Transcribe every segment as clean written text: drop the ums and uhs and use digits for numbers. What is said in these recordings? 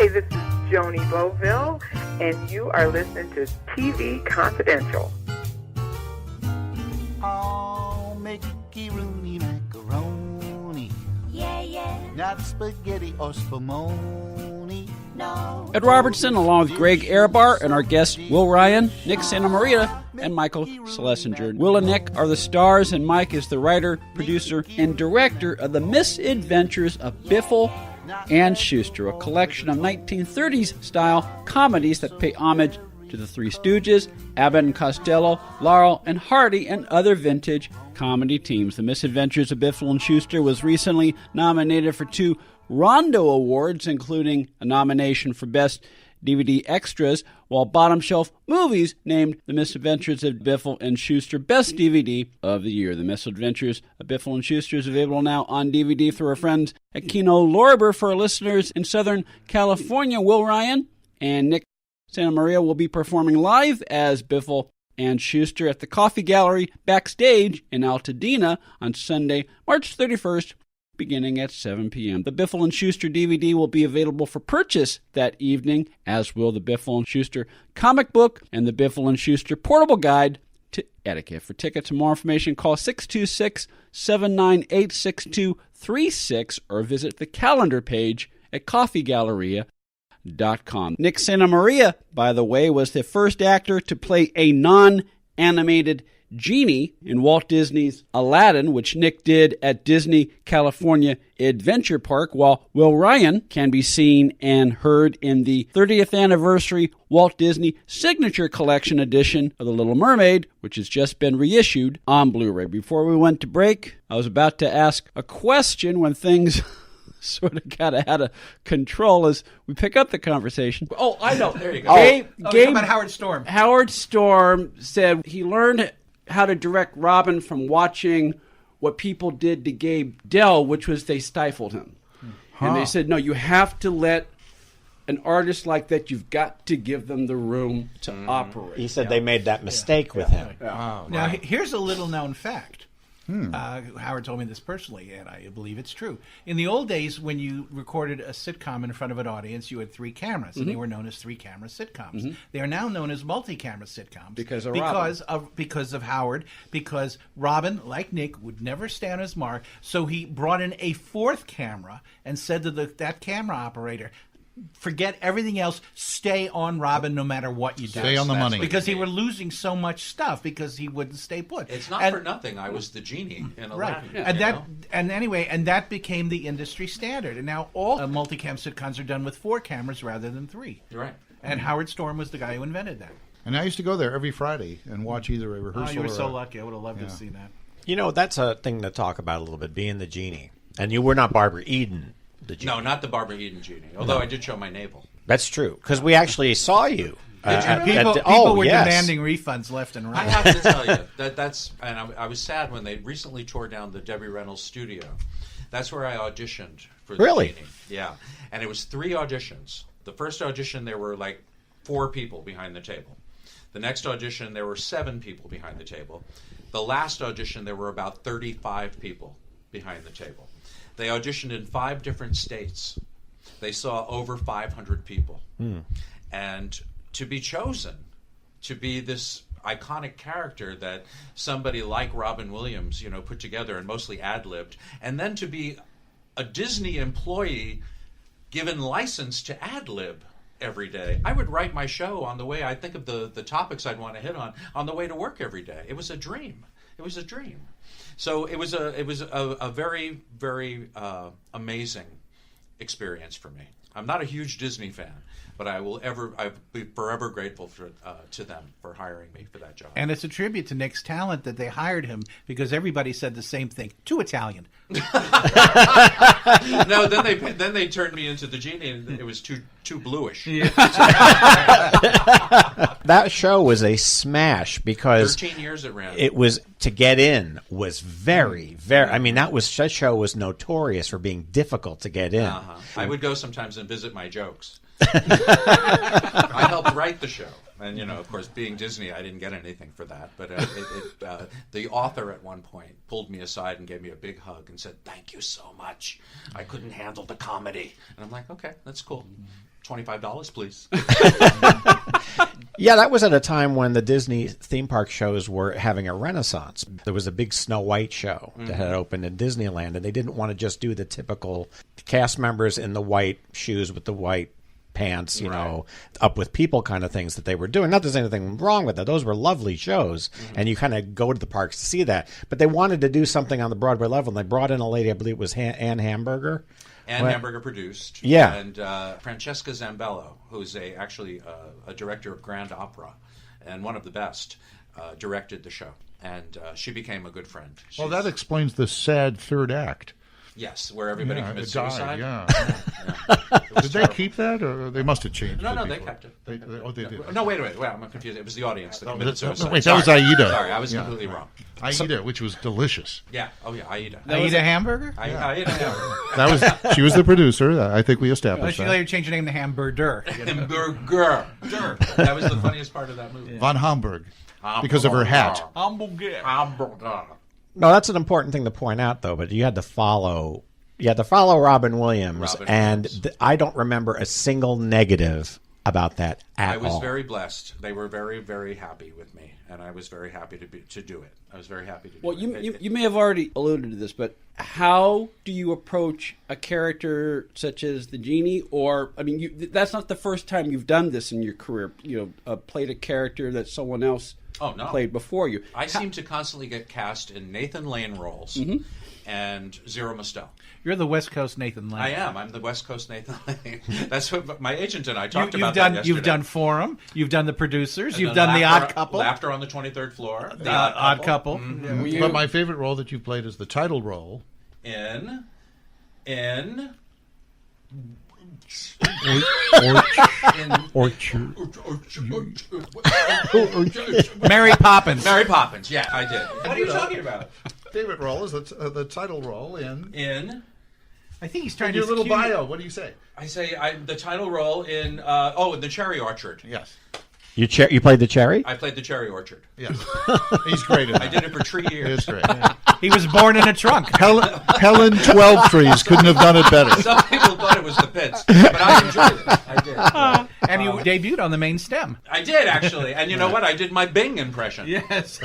Hi, this is Joni Boville, and you are listening to TV Confidential. Oh, macaroni, macaroni. Yeah, yeah. Not spaghetti or spumoni. No. Ed Robertson, along with Greg Ehrbar and our guests Will Ryan, Nick Santa Maria, and Michael Schlesinger. Will and Nick are the stars, and Mike is the writer, producer, and director of The Misadventures of Biffle and Shooster, a collection of 1930s-style comedies that pay homage to the Three Stooges, Abbott and Costello, Laurel and Hardy, and other vintage comedy teams. The Misadventures of Biffle and Shooster was recently nominated for 2 Rondo Awards, including a nomination for Best DVD Extras, while Bottom Shelf Movies named The Misadventures of Biffle and Shooster Best DVD of the Year. The Misadventures of Biffle and Shooster is available now on DVD through our friends at Kino Lorber. For our listeners in Southern California, Will Ryan and Nick Santa Maria will be performing live as Biffle and Shooster at the Coffee Gallery backstage in Altadena on Sunday, March 31st, beginning at 7 p.m. The Biffle and Shooster DVD will be available for purchase that evening, as will the Biffle and Shooster comic book and the Biffle and Shooster portable guide to etiquette. For tickets and more information, call 626-798-6236 or visit the calendar page at coffeegalleria.com. Nick Santa Maria, by the way, was the first actor to play a non-animated genie in Walt Disney's Aladdin, which Nick did at Disney California Adventure Park, while Will Ryan can be seen and heard in the 30th anniversary Walt Disney Signature Collection edition of The Little Mermaid, which has just been reissued on Blu-ray. Before we went to break, I was about to ask a question when things sort of got out of control as we pick up the conversation. Oh, I know. There you go. Gabe about Howard Storm. Howard Storm said he learned how to direct Robin from watching what people did to Gabe Dell, which was they stifled him. And they said, no, you have to let an artist like that, you've got to give them the room to operate. He said they made that mistake with him. Oh, now, here's a little-known fact. Howard told me this personally, and I believe it's true. In the old days, when you recorded a sitcom in front of an audience, you had 3 cameras, and they were known as 3-camera sitcoms. They are now known as multi-camera sitcoms because of Howard. Because Robin, like Nick, would never stay on his mark, so he brought in a 4th camera and said to that camera operator, forget everything else. Stay on Robin no matter what you do. Stay on the money. Because he were losing so much stuff because he wouldn't stay put. It's not for nothing. I was the genie in Aladdin. Right. And that became the industry standard. And now all multicam sitcoms are done with 4 cameras rather than 3. You're right. And Howard Storm was the guy who invented that. And I used to go there every Friday and watch either a rehearsal. Oh, you were so or lucky. I would have loved to see that. You know, that's a thing to talk about a little bit, being the genie. And you were not Barbara Eden. No, not the Barbara Eden genie. Although I did show my navel. That's true, because we actually saw you. People were demanding refunds left and right. I have to tell you that's. And I was sad when they recently tore down the Debbie Reynolds studio. That's where I auditioned for the genie. Yeah, and it was 3 auditions. The first audition there were like 4 people behind the table. The next audition there were 7 people behind the table. The last audition there were about 35 people behind the table. They auditioned in 5 different states. They saw over 500 people. And to be chosen to be this iconic character that somebody like Robin Williams, put together and mostly ad-libbed, and then to be a Disney employee given license to ad-lib every day. I would write my show on the way. I think of the topics I'd want to hit on the way to work every day. It was a dream. It was a dream. So it was a very, very amazing experience for me. I'm not a huge Disney fan, but I'll be forever grateful to them for hiring me for that job. And it's a tribute to Nick's talent that they hired him because everybody said the same thing. Too Italian. No, then they turned me into the genie, and it was too bluish. Yeah. That show was a smash because 13 years it ran. It was to get in was very, very. I mean, that show was notorious for being difficult to get in. I would go sometimes and visit my jokes. I helped write the show. And, of course, being Disney, I didn't get anything for that. But the author at one point pulled me aside and gave me a big hug and said, "Thank you so much. I couldn't handle the comedy." And I'm like, okay, that's cool. $25, please. Yeah, that was at a time when the Disney theme park shows were having a renaissance. There was a big Snow White show that had opened in Disneyland, and they didn't want to just do the typical cast members in the white shoes with the white pants, up with people kind of things that they were doing. Not that there's anything wrong with that. Those were lovely shows, and you kind of go to the parks to see that. But they wanted to do something on the Broadway level, and they brought in a lady, I believe it was Ann Hamburger. Ann Hamburger produced. Yeah. And Francesca Zambello, who's actually a director of Grand Opera and one of the best, directed the show. And she became a good friend. Well, that explains the sad third act. Yes, where everybody commits died, suicide. Yeah. It was Did they keep that, or they must have changed it? No, they before? kept it. They did. No, wait a minute. Wait, I'm confused. It was the audience that committed suicide. Wait, that was Aida. Sorry, I was completely wrong. Aida, which was delicious. Yeah. Oh, yeah, Aida. Aida Hamburger? Aida Hamburger. She was the producer. I think we established She that. later changed her name to Hamburger. Hamburger. That was the funniest part of that movie. Von Hamburg, because of her hat. Hamburger. No, that's an important thing to point out, though. But you had to follow Robin Williams, and I don't remember a single negative about that at all. I was very blessed. They were very, very happy with me, and I was very happy to do it. I was very happy to do it. Well, you may have already alluded to this, but how do you approach a character such as the genie? Or, I mean, that's not the first time you've done this in your career. Played a character that someone else played before you. I seem to constantly get cast in Nathan Lane roles and Zero Mostel. You're the West Coast Nathan Lane. I am. I'm the West Coast Nathan Lane. That's what my agent and I talked you've about done, that yesterday. You've done Forum. You've done The Producers. You've done The Odd Couple. Laughter on the 23rd Floor. The Odd Couple. Mm-hmm. But my favorite role that you've played is the title role. In Mary Poppins. Mary Poppins. Yeah, I did. What are you talking about? Favorite role is the title role in. I think he's trying In to your little skew- bio. What do you say? I say the title role in in The Cherry Orchard. Yes. You played the cherry? I played the Cherry Orchard. Yes. He's great in that. I did it for 3 years. It's great. He was born in a trunk. Helen 12 Trees couldn't have done it better. Some people thought it was the Pits, but I enjoyed it. I did. And you debuted on the main stem. I did, actually. And you know what? I did my Bing impression. Yes.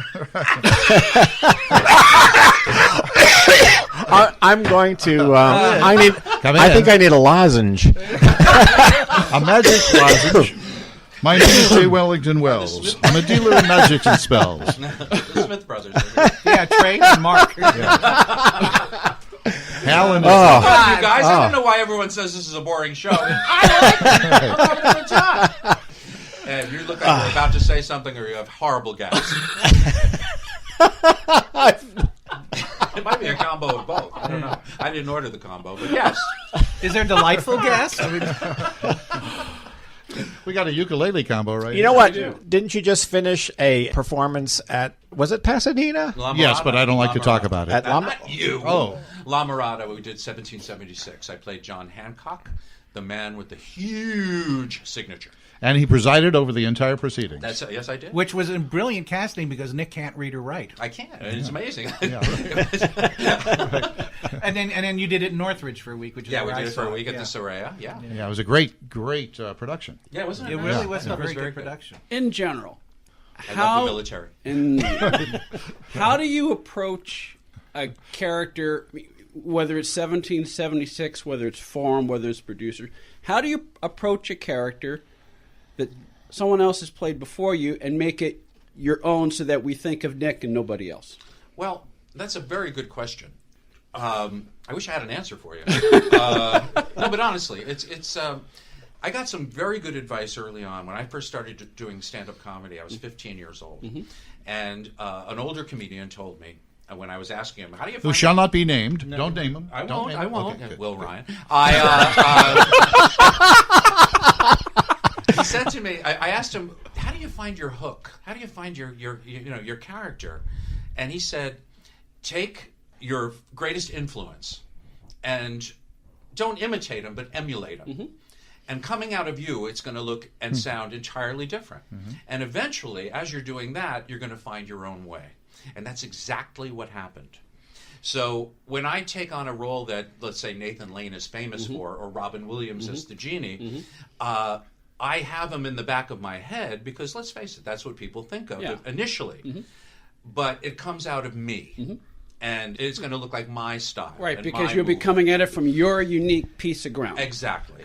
I'm going to. I think I need a lozenge. A magic lozenge. My name is J. Wellington Wells. I'm a dealer in magics and spells. The Smith brothers. Yeah, Trey and Mark. Helen. You guys, I don't know why everyone says this is a boring show. I like it. I'm having a good time. And you look like you're about to say something, or you have horrible gas. It might be a combo of both. I don't know. I didn't order the combo, but yes. Is there delightful gas? We got a ukulele combo, right? You know what? Didn't you just finish a performance at, was it Pasadena? La Yes, Mirada. but I don't like to talk about it. At La- Not you. Oh. La Mirada, we did 1776. I played John Hancock, the man with the huge signature. And he presided over the entire proceedings. Yes, I did. Which was a brilliant casting because Nick can't read or write. I can. It's amazing. And then you did it in Northridge for a week, which is Yeah, we where did I it for a saw week at yeah. the Soraya. Yeah. Yeah, it was a great production. Yeah, wasn't it? It nice? really was I a thought it very good good. production. In general, I love the military. How do you approach a character, whether it's 1776, whether it's Forum, whether it's Producer? How do you approach a character that someone else has played before you and make it your own so that we think of Nick and nobody else? Well, that's a very good question. I wish I had an answer for you. No, but honestly, it's. I got some very good advice early on when I first started doing stand-up comedy. I was 15 years old, and an older comedian told me when I was asking him, "How do you?" Who shall not be named? Don't name him. I Don't won't. name I him. won't. Okay, good. Will Ryan. He said to me, I asked him, "How do you find your hook? How do you find your character?" And he said, "Take your greatest influence and don't imitate them, but emulate them. And coming out of you, it's going to look and sound entirely different. And eventually, as you're doing that, you're going to find your own way." And that's exactly what happened. So when I take on a role that, let's say, Nathan Lane is famous for, or Robin Williams as the genie, I have him in the back of my head because, let's face it, that's what people think of initially. But it comes out of me. And it's going to look like my style. Right, and because my you'll be movie. coming at it from your unique piece of ground. Exactly.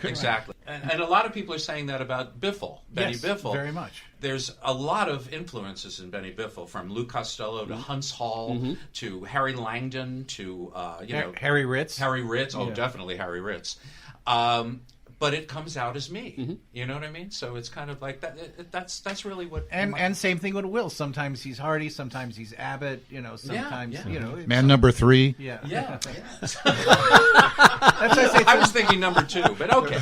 And a lot of people are saying that about Biffle, Benny Biffle. Very much. There's a lot of influences in Benny Biffle, from Lou Costello to Hunts Hall to Harry Langdon to Harry Ritz. Harry Ritz. Oh, definitely Harry Ritz. But it comes out as me. You know what I mean? So it's kind of like that. That's really what. And same thing with Will. Sometimes he's Hardy. Sometimes he's Abbott. Sometimes Man number 3. Yeah. That's what I say. I was thinking number 2, but okay.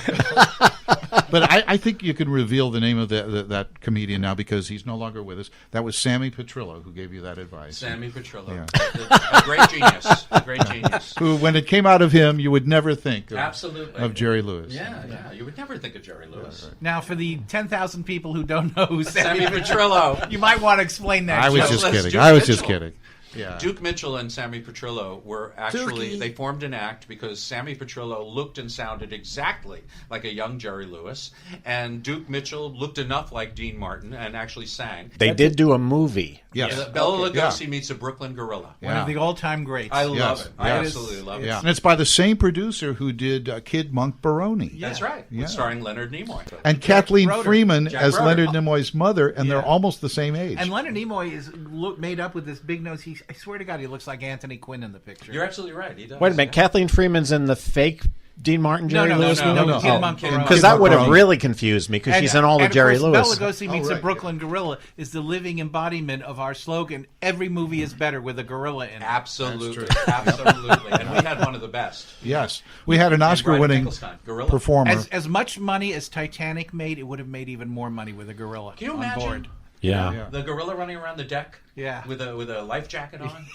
But I think you can reveal the name of that comedian now because he's no longer with us. That was Sammy Petrillo who gave you that advice. Sammy Petrillo. A great genius. A great genius. Who, when it came out of him, you would never think of Jerry Lewis. Yeah. You would never think of Jerry Lewis. Right. Now, for the 10,000 people who don't know who Sammy Petrillo. you might want to explain that. I was just kidding. Yeah. Duke Mitchell and Sammy Petrillo were actually, they formed an act because Sammy Petrillo looked and sounded exactly like a young Jerry Lewis, and Duke Mitchell looked enough like Dean Martin and actually sang. They did do a movie. Yes. Bela Lugosi meets a Brooklyn Gorilla. One of the all-time greats. I love it. I Yes. absolutely love it. Yeah. And it's by the same producer who did Kid Monk Baroni. That's right. Yeah. Starring Leonard Nimoy. And Kathleen Broder. Freeman Jack as Broder. Leonard Nimoy's mother, and they're almost the same age. And Leonard Nimoy is made up with this big nose. I swear to God, he looks like Anthony Quinn in the picture. You're absolutely right. He does. Wait a minute, Kathleen Freeman's in the fake Dean Martin, Jerry Lewis movie? no. Kid Monk Baroni. Because that would have really confused me, because she's in all the and Jerry of course, Lewis. Bela Lugosi meets right. a Brooklyn Gorilla is the living embodiment of our slogan, every movie is better with a gorilla in it. Absolutely. Absolutely. And we had one of the best. Yes. We had an Brian Oscar-winning Finkelstein, Gorilla. performer. As much money as Titanic made, it would have made even more money with a gorilla Can you on imagine? board. Yeah. The gorilla running around the deck with a life jacket on.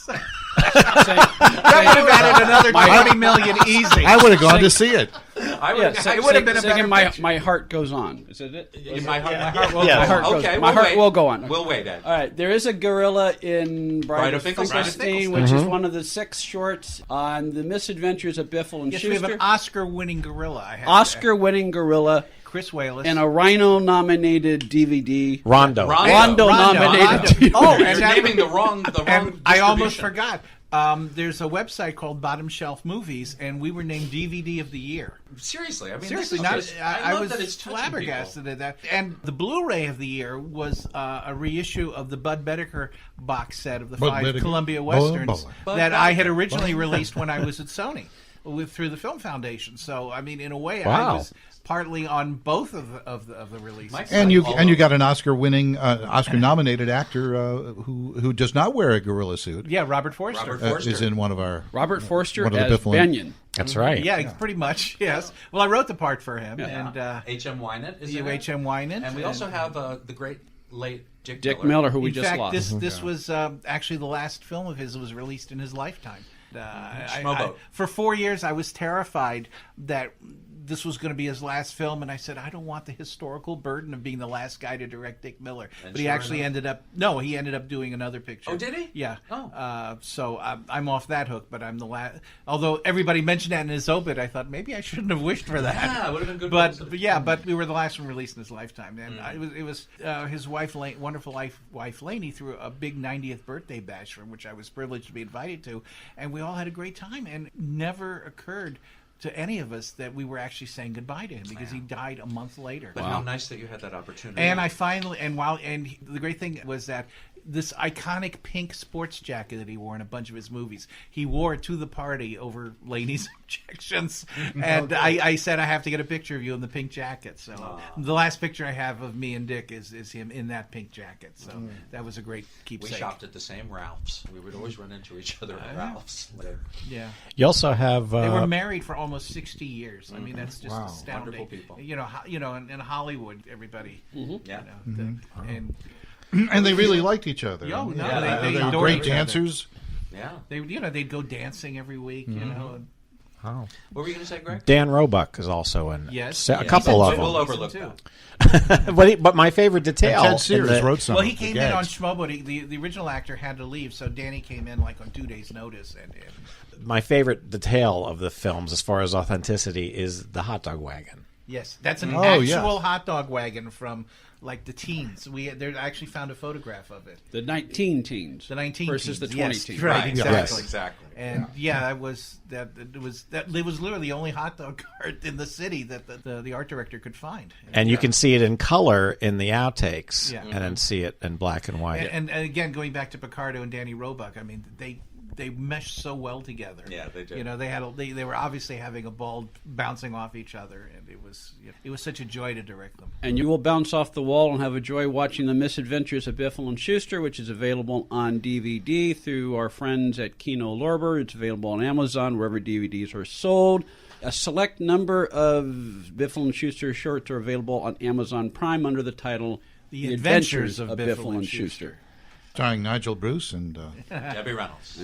That would have added another 20 million easy. I would have gone to see it. It would have been a better picture. My heart goes on. Is it it? My heart will Yeah. go heart on. goes- Okay, my heart wait. will go on. We'll wait, Ed. All right, there is a gorilla in Bride of Finkelstein. Finkelstein, which is one of the 6 shorts on the misadventures of Biffle and Yes, we have Shooster. an Oscar-winning gorilla. I have Oscar-winning gorilla Chris Wallace. and a Rhino-nominated DVD. Rondo. Rondo-nominated. Oh, You're and that- naming the wrong And I almost distribution. forgot. There's a website called Bottom Shelf Movies, and we were named DVD of the Year. Seriously, I mean, Seriously, this is just, I love was that it's touching flabbergasted people. at that. And the Blu-ray of the year was a reissue of the Bud Bedecker box set of the Bud 5 Bedecker. Columbia Westerns Bud that I had originally released when I was at Sony through the Film Foundation. So, I mean, in a way, I was partly on both of the releases. And you got an Oscar-winning, Oscar-nominated actor who does not wear a gorilla suit. Yeah, Robert Forster. Is in one of our Robert Forster one of the as Biffle. Benyon. That's right. Yeah, pretty much, yes. Well, I wrote the part for him. And H.M. Wynant is in it. H.M. Wynant. And we also have the great late Dick Miller, who we In just fact, lost. this was actually the last film of his that was released in his lifetime. Schmoboat. For 4 years, I was terrified that this was going to be his last film, and I said, I don't want the historical burden of being the last guy to direct Dick Miller. And but he sure actually enough. he ended up doing another picture. Oh, did he? Yeah. Oh. So I'm off that hook, but I'm the last. Although everybody mentioned that in his obit, I thought maybe I shouldn't have wished for that. Yeah, it would have been good. But we were the last one released in his lifetime, and it was his wife, wonderful wife Lainey, threw a big 90th birthday bash for him, which I was privileged to be invited to, and we all had a great time. And it never occurred to any of us that we were actually saying goodbye to him because he died a month later. But how nice that you had that opportunity. And I finally, and the great thing was that this iconic pink sports jacket that he wore in a bunch of his movies, he wore it to the party over Laney's objections. And I said, I have to get a picture of you in the pink jacket. So the last picture I have of me and Dick is him in that pink jacket. So that was a great keepsake. we shopped at the same Ralph's. We would always run into each other at Ralph's. Yeah. You also have... They were married for almost 60 years. I mean, that's just Wow. astounding. Wonderful people. In Hollywood, everybody. Yeah. And and they really liked each other. Yo, no, Yeah, they They were adored great each other. dancers. Yeah. They'd go dancing every week. You know. Oh. What were you going to say, Greg? Dan Roebuck is also in Yes. a couple of We'll them. overlook Too. that. But my favorite detail. Ted Sears in the- wrote some. Well, of he the came in on gags. Schmobo. The original actor had to leave, so Danny came in like on 2 days' notice. And my favorite detail of the films, as far as authenticity, is the hot dog wagon. yes, that's an Oh, yeah. actual hot dog wagon from like the teens. I actually found a photograph of it. The 19 teens. The 19 versus teens, the 20 yes, teens. right? Exactly. Yes. Exactly. And it was literally the only hot dog cart in the city that the art director could find. And you can see it in color in the outtakes, Yeah. and then see it in black and white. And again, going back to Picardo and Danny Roebuck, I mean, they meshed so well together. Yeah, they did. You know, they were obviously having a ball bouncing off each other, and it was such a joy to direct them. And you will bounce off the wall and have a joy watching The Misadventures of Biffle and Shooster, which is available on DVD through our friends at Kino Lorber. It's available on Amazon, wherever DVDs are sold. A select number of Biffle and Schuster shorts are available on Amazon Prime under the title The Adventures of Biffle and Schuster. Starring Nigel Bruce and Debbie Reynolds.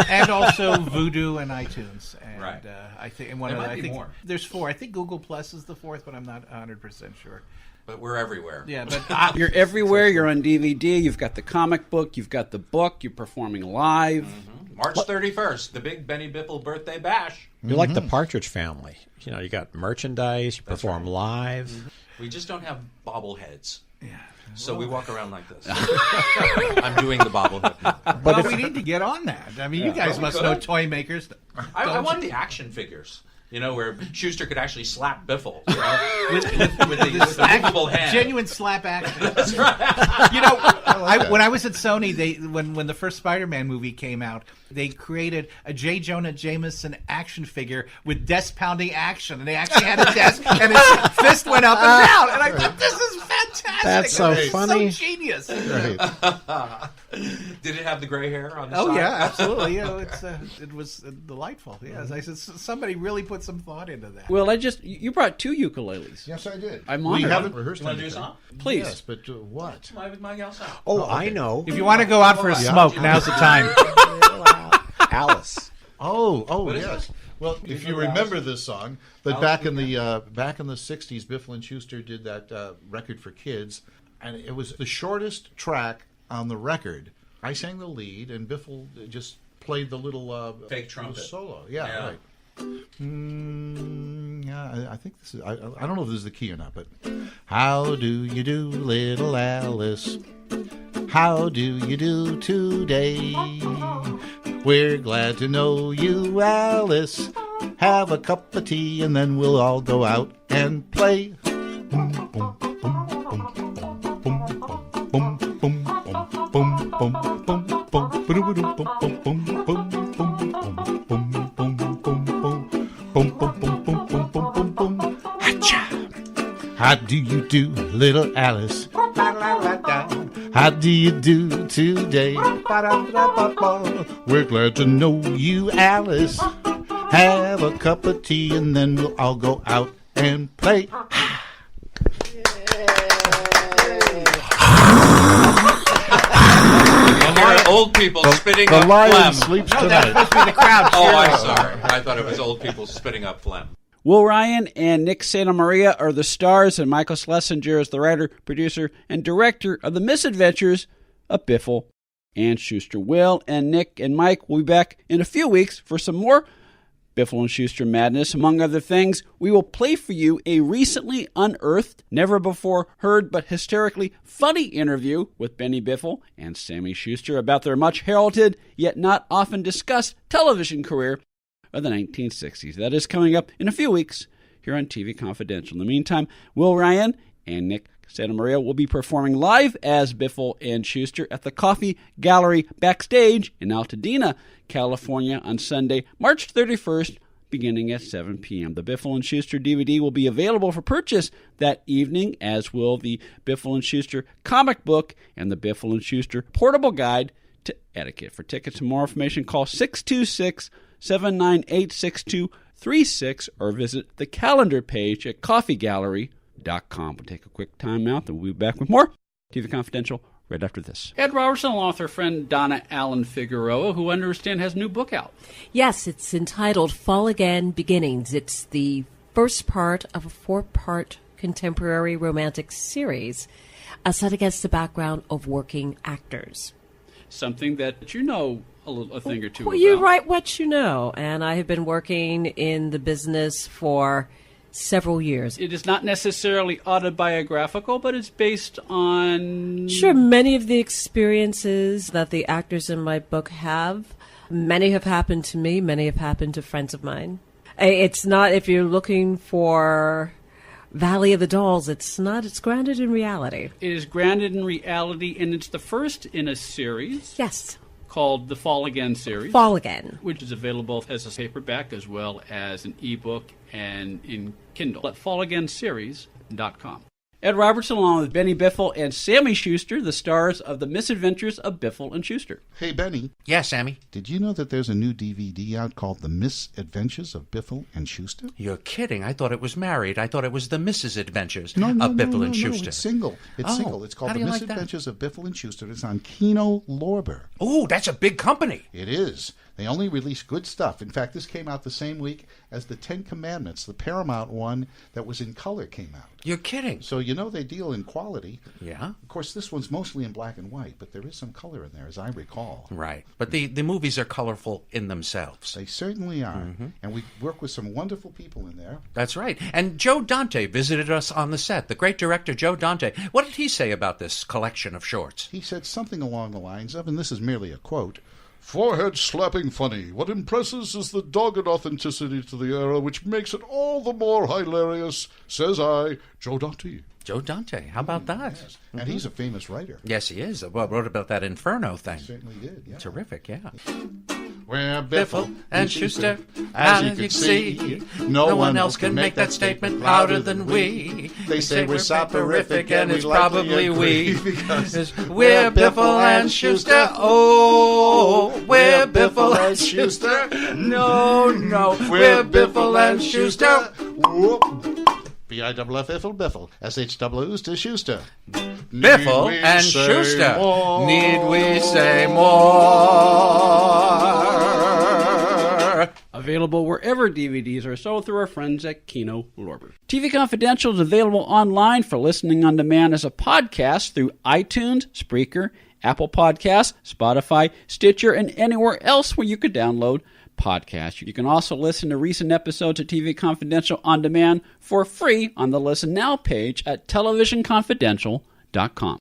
And also Vudu and iTunes. And, Right. I think, and one There of might I be think more. there's 4. I think Google Plus is the 4th, but I'm not 100% sure. But we're everywhere. Yeah, but You're everywhere. You're on DVD. You've got the comic book. You've got the book. You're performing live. March 31st, the big Benny Biffle birthday bash. You're like the Partridge Family. You know, you got merchandise, you perform live. We just don't have bobbleheads. yeah. So we walk around like this. I'm doing the bobblehead. Well, we need to get on that. I mean, you guys must know toy makers. I don't want you? the action figures. You know, where Schuster could actually slap Biffle, you know, with the movable hand. Genuine slap action. That's right. You know, when I was at Sony, when the first Spider-Man movie came out, they created a J. Jonah Jameson action figure with desk-pounding action, and they actually had a desk, and his fist went up and down. And I thought, this is fantastic. That's so This is funny. so genius. Right. Did it have the gray hair on the Oh side? yeah, absolutely. You know, it was delightful. Yes, I said somebody really put some thought into that. Well, you brought 2 ukuleles. Yes, I did. I'm We honored. haven't rehearsed You want to do anything. some? Please. Yes, but what? My gal sound. Oh, I know. If you want to go out for a smoke, now's the time. Alice. Oh, is yes. it? Well, if you remember this song, but back in the '60s, Biffle and Schuster did that record for kids, and it was the shortest track on the record. I sang the lead, and Biffle just played the little Fake trumpet. solo. Yeah, Yeah. right. Yeah, I think this is. I don't know if this is the key or not, but how do you do, little Alice? How do you do today? We're glad to know you, Alice. Have a cup of tea, and then we'll all go out and play. How do you do, little Alice? How do you do today? We're glad to know you, Alice. Have a cup of tea, and then we'll all go out and play. And there are old people spitting The up lion phlegm. sleeps No, that's tonight. supposed to be the crowd. Oh, cheering. I'm sorry. I thought it was old people spitting up phlegm. Will Ryan and Nick Santa Maria are the stars, and Michael Schlesinger is the writer, producer, and director of The Misadventures of Biffle and Schuster. Will and Nick and Mike will be back in a few weeks for some more Biffle and Schuster madness. Among other things, we will play for you a recently unearthed, never before heard but hysterically funny interview with Benny Biffle and Sammy Schuster about their much heralded yet not often discussed television career of the 1960s. That is coming up in a few weeks here on TV Confidential. In the meantime, Will Ryan and Nick Santa Maria will be performing live as Biffle and Schuster at the Coffee Gallery backstage in Altadena, California on Sunday, March 31st, beginning at 7 p.m. The Biffle and Schuster DVD will be available for purchase that evening, as will the Biffle and Schuster comic book and the Biffle and Schuster portable guide to etiquette. For tickets and more information, call 626-798-6236 or visit the calendar page at coffeegallery.com. We'll take a quick time out, and we'll be back with more TV Confidential right after this. Ed Robertson, along with her friend Donna Allen Figueroa, who I understand has a new book out. Yes, it's entitled Fall Again Beginnings. It's the first part of a 4-part contemporary romantic series set against the background of working actors. Something that you know a thing or two well, about. You write what you know, and I have been working in the business for several years. It is not necessarily autobiographical, but it's based on... Sure, many of the experiences that the actors in my book have, many have happened to me, many have happened to friends of mine. It's not, if you're looking for Valley of the Dolls, it's not, it's grounded in reality. It is grounded in reality, and it's the first in a series. Yes. Called the Fall Again series. Fall Again. Which is available as a paperback as well as an ebook and in Kindle at fallagainseries.com. Ed Robertson, along with Benny Biffle and Sammy Shooster, the stars of The Misadventures of Biffle and Shooster. Hey, Benny. Yeah, Sammy? Did you know that there's a new DVD out called The Misadventures of Biffle and Shooster? You're kidding. I thought it was married. I thought it was The Mrs. Adventures No, of Biffle and no, Shooster. it's single. It's single. It's called The Misadventures of Biffle and Shooster. It's on Kino Lorber. Oh, that's a big company. It is. They only release good stuff. In fact, this came out the same week as the Ten Commandments, the Paramount one that was in color, came out. You're kidding. So you know they deal in quality. Yeah. Of course, this one's mostly in black and white, but there is some color in there, as I recall. Right. But the movies are colorful in themselves. They certainly are. Mm-hmm. And we work with some wonderful people in there. That's right. And Joe Dante visited us on the set. The great director, Joe Dante. What did he say about this collection of shorts? He said something along the lines of, and this is merely a quote, "Forehead-slapping funny. What impresses is the dogged authenticity to the era, which makes it all the more hilarious, says I, Joe Dante." Joe Dante. How about that? Yes. And he's a famous writer. Yes, he is. Well, wrote about that Inferno thing. He certainly did, yeah. Terrific, yeah. We're Biffle and Schuster, as you can see. No one else can make that statement louder than we. They say we're soporific, and it's we likely probably we. agree because We're Biffle and Schuster. Oh, we're Biffle and Schuster. No, we're Biffle and Schuster. B-I-F-F-Biffle, Biffle. S-H-W-S to Schuster. Biffle and Schuster. Need we say more? Available wherever DVDs are sold through our friends at Kino Lorber. TV Confidential is available online for listening on demand as a podcast through iTunes, Spreaker, Apple Podcasts, Spotify, Stitcher, and anywhere else where you could download podcasts. You can also listen to recent episodes of TV Confidential on demand for free on the Listen Now page at televisionconfidential.com.